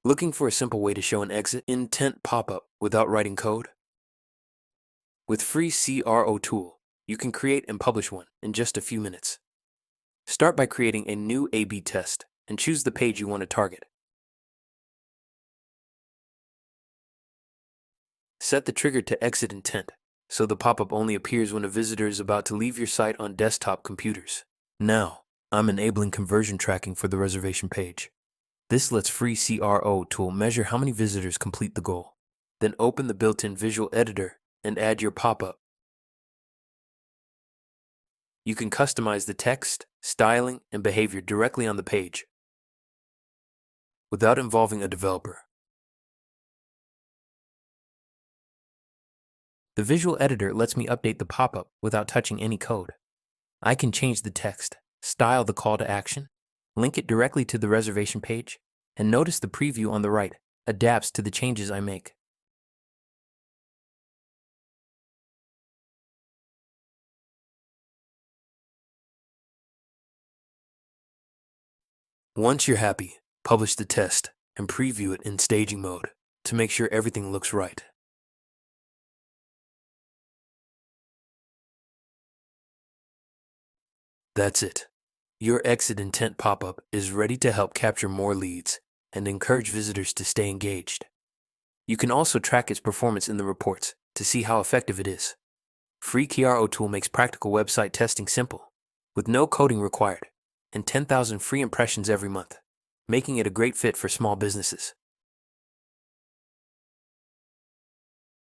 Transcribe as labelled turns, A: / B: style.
A: Looking for a simple way to show an exit intent pop-up without writing code? With FreeCROTool, you can create and publish one in just a few minutes. Start by creating a new A/B test and choose the page you want to target. Set the trigger to exit intent, so the pop-up only appears when a visitor is about to leave your site on desktop computers. Now, I'm enabling conversion tracking for the reservation page. This lets FreeCROTool measure how many visitors complete the goal. Then open the built-in visual editor and add your pop-up. You can customize the text, styling, and behavior directly on the page without involving a developer. The visual editor lets me update the pop-up without touching any code. I can change the text, style the call to action, link it directly to the reservation page, and notice the preview on the right adapts to the changes I make. Once you're happy, publish the test and preview it in staging mode to make sure everything looks right. That's it. Your exit intent pop-up is ready to help capture more leads and encourage visitors to stay engaged. You can also track its performance in the reports to see how effective it is. FreeCROTool makes practical website testing simple, with no coding required, and 10,000 free impressions every month, making it a great fit for small businesses.